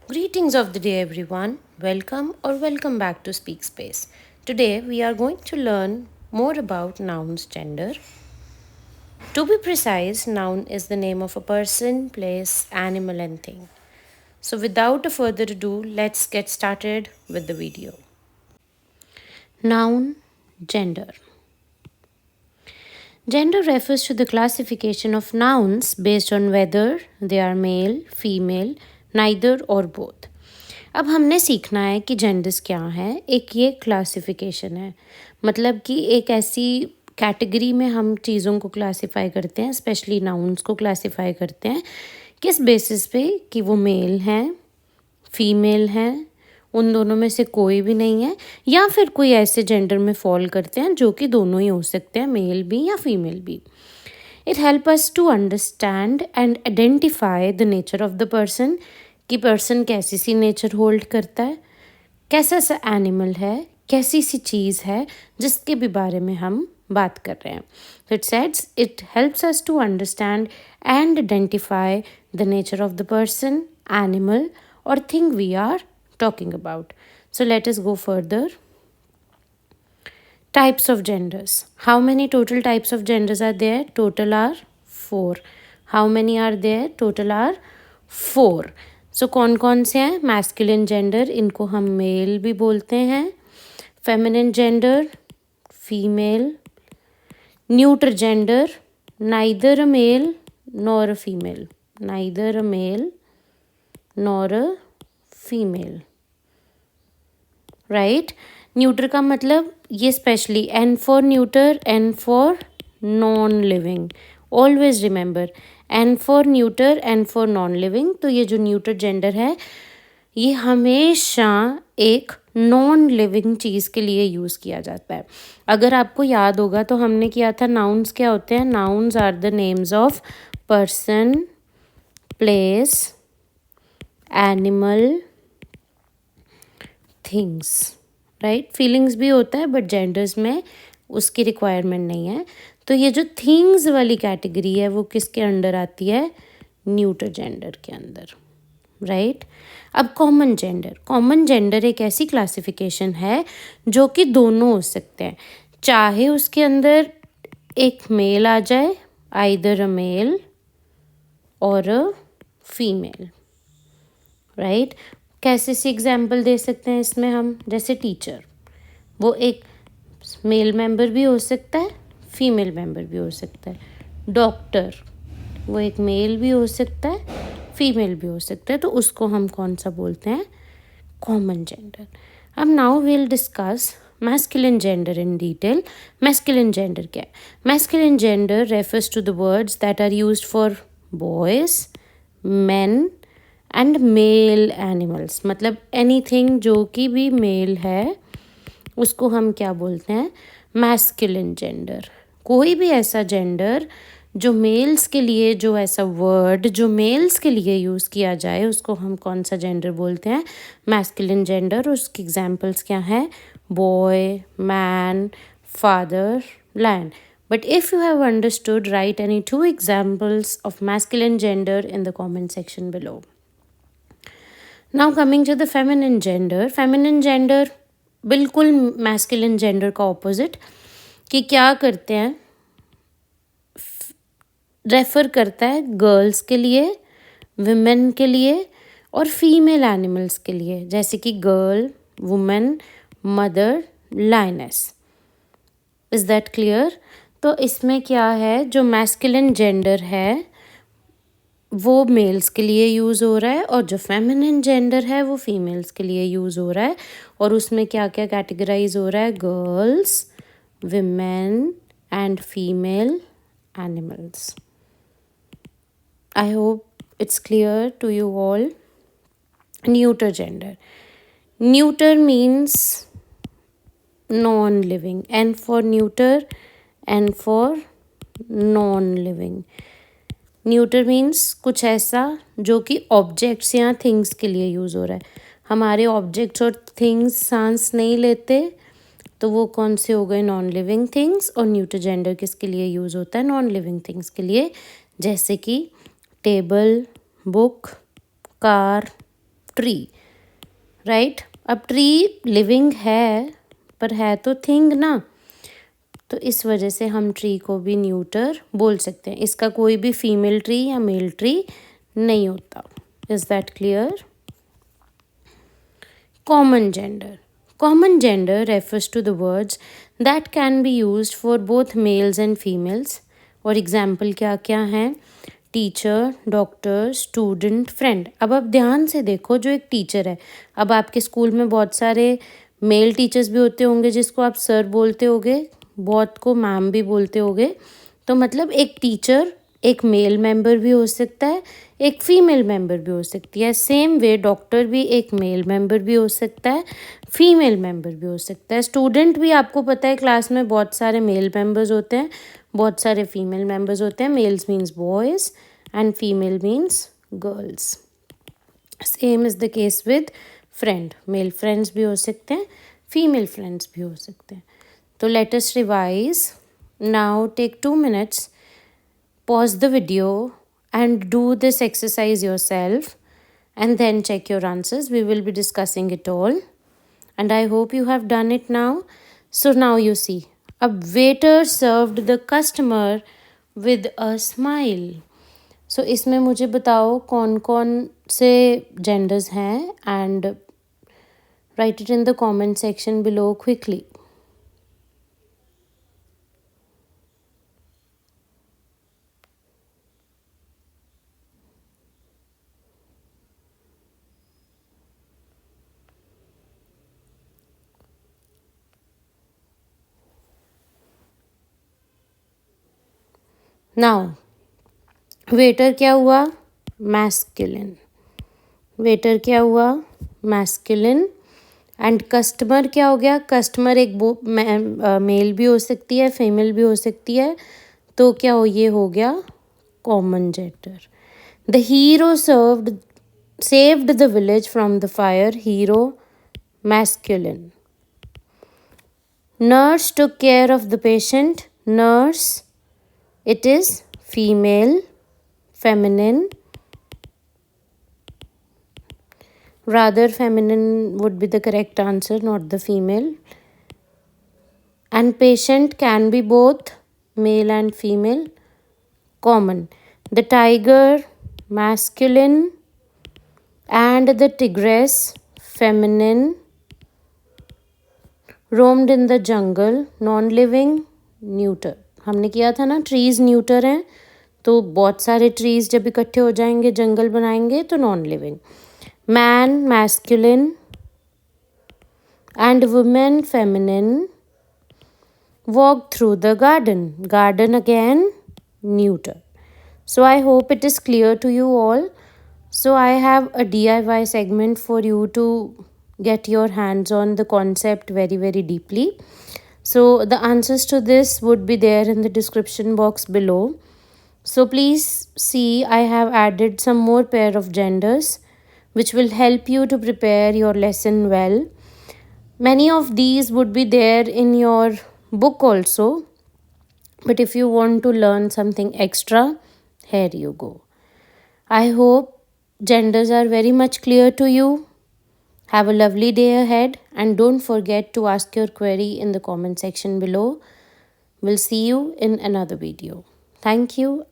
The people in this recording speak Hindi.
Greetings of the day, everyone. Welcome or welcome back to Speak Space. Today, we are going to learn more about nouns gender. To be precise, noun is the name of a person, place, animal, and thing. So, without a further ado, let's get started with the video. Noun gender. Gender refers to the classification of nouns based on whether they are male, female, neither or both. अब हमने सीखना है कि जेंडर्स क्या हैं। एक ये क्लासिफिकेशन है, मतलब कि एक ऐसी कैटेगरी में हम चीज़ों को क्लासिफाई करते हैं, स्पेशली नाउन्स को क्लासिफाई करते हैं किस बेसिस पे कि वो मेल हैं, फीमेल हैं, उन दोनों में से कोई भी नहीं है, या फिर कोई ऐसे जेंडर में फॉल करते हैं जो कि दोनों ही हो सकते हैं, मेल भी या फीमेल भी। It help us to understand and identify the nature of the person, कि पर्सन कैसी सी नेचर होल्ड करता है, कैसा सा एनिमल है, कैसी सी चीज़ है जिसके भी बारे में हम बात कर रहे हैं। तो it helps us to understand and identify the nature of the person, animal और thing we are talking about. So let us go further. Types of genders. How many total types of genders are there? Total are 4. How many are there? Total are 4. So कौन कौन से हैं? Masculine gender, इनको हम male भी बोलते हैं. Feminine gender, female. Neuter gender, neither a male nor a female. Neither a male nor a female. Right. Neuter का मतलब ये specially N for neuter, N for non living. Always remember, N for neuter, N for non living. तो ये जो न्यूटर जेंडर है ये हमेशा एक नॉन लिविंग चीज़ के लिए यूज़ किया जाता है। अगर आपको याद होगा तो हमने किया था नाउन्स क्या होते हैं। Nouns are the names of person, place, animal, things, right. Feelings भी होता है बट जेंडर्स में उसकी रिक्वायरमेंट नहीं है। तो ये जो थिंग्स वाली कैटेगरी है वो किसके अंडर आती है? न्यूटर जेंडर के अंदर, राइट। अब कॉमन जेंडर। कॉमन जेंडर एक ऐसी क्लासिफिकेशन है जो कि दोनों हो सकते हैं, चाहे उसके अंदर एक मेल आ जाए, आइदर अ मेल और अ फीमेल, राइट। कैसे सी एग्जाम्पल दे सकते हैं इसमें हम? जैसे टीचर, वो एक मेल मेंबर भी हो सकता है, फीमेल मेंबर भी हो सकता है। डॉक्टर, वो एक मेल भी हो सकता है, फीमेल भी हो सकता है। तो उसको हम कौन सा बोलते हैं? Common gender. अब now will discuss masculine gender in detail. Masculine gender क्या है? Masculine gender refers to the words that are used for boys, men and male animals. मतलब एनीथिंग जो कि भी मेल है उसको हम क्या बोलते हैं? Masculine gender. कोई भी ऐसा जेंडर जो मेल्स के लिए, जो ऐसा वर्ड जो मेल्स के लिए यूज़ किया जाए उसको हम कौन सा जेंडर बोलते हैं? Masculine gender. उसकी एग्जाम्पल्स क्या हैं? Boy, man, father, lion. But if you have understood, write any 2 examples of masculine gender in the comment section below. Now coming to the feminine gender. Feminine gender बिल्कुल मैस्कुलिन जेंडर का ऑपोजिट, कि क्या करते हैं? रेफर करता है गर्ल्स के लिए, विमेन के लिए और फीमेल एनिमल्स के लिए, जैसे कि girl, women, mother, lioness. Is that clear? तो इसमें क्या है, जो मैस्कुलिन जेंडर है वो मेल्स के लिए यूज़ हो रहा है और जो फेमिनिन जेंडर है वो फीमेल्स के लिए यूज़ हो रहा है। और उसमें क्या क्या कैटेगराइज हो रहा है? Girls, women and female animals. I hope it's clear to you all. Neuter gender. Neuter means non living, N for neuter, N for non living. Neuter means कुछ ऐसा जो कि ऑब्जेक्ट्स या थिंग्स के लिए यूज़ हो रहा है। हमारे ऑब्जेक्ट्स और थिंग्स सांस नहीं लेते तो वो कौन से हो गए? Non living things. और न्यूटर जेंडर किसके लिए यूज़ होता है? नॉन लिविंग थिंग्स के लिए, जैसे कि table, book, car, tree, right. अब ट्री लिविंग है पर है तो थिंग ना, तो इस वजह से हम ट्री को भी न्यूटर बोल सकते हैं। इसका कोई भी फीमेल ट्री या मेल ट्री नहीं होता। Is that clear? Common gender. Common gender refers to the words that can be used for both males and females. और एग्जाम्पल क्या क्या हैं? Teacher, doctor, student, friend. अब आप ध्यान से देखो, जो एक टीचर है, अब आपके स्कूल में बहुत सारे मेल टीचर्स भी होते होंगे जिसको आप सर बोलते होगे, बहुत को मैम भी बोलते होगे। तो मतलब एक टीचर एक मेल मेंबर भी हो सकता है, एक फीमेल मेंबर भी हो सकती है। सेम वे डॉक्टर भी एक मेल मेंबर भी हो सकता है, फीमेल मेंबर भी हो सकता है। स्टूडेंट भी, आपको पता है क्लास में बहुत सारे मेल मेंबर्स होते हैं, बहुत सारे फीमेल मेंबर्स होते हैं। Males means boys and female means girls. Same is the case with friend, male friends भी हो सकते हैं, फीमेल फ्रेंड्स भी हो सकते हैं। तो let us revise now. Take 2 minutes, pause the video and do this exercise yourself, and then check your answers. We will be discussing it all, and I hope you have done it now. So now you see, a waiter served the customer with a smile. So इसमें मुझे बताओ कौन कौन से genders हैं, and write it in the comment section below quickly. Now waiter क्या हुआ? मैस्कुलिन. वेटर क्या हुआ? मैस्कुलिन. एंड कस्टमर क्या हो गया? कस्टमर एक मेल भी हो सकती है, फीमेल भी हो सकती है, तो क्या हो, ये हो गया common gender. The hero saved the village from the fire. Hero masculine. Nurse took care of the patient. Nurse, it is female, feminine. Rather, feminine would be the correct answer, not the female. And patient can be both male and female. Common. The tiger, masculine, and the tigress, feminine. Roamed in the jungle, non-living, neuter. हमने किया था ना, ट्रीज न्यूटर हैं, तो बहुत सारे ट्रीज जब इकट्ठे हो जाएंगे, जंगल बनाएंगे, तो non living. Man masculine and women feminine. Walk through the garden. Garden again neuter. So I hope it is clear to you all. So I have a DIY segment for you to get your hands on the concept very, very deeply. So the answers to this would be there in the description box below. So please see, I have added some more pair of genders which will help you to prepare your lesson well. Many of these would be there in your book also, but if you want to learn something extra, here you go. I hope genders are very much clear to you. Have a lovely day ahead, and don't forget to ask your query in the comment section below. We'll see you in another video. Thank you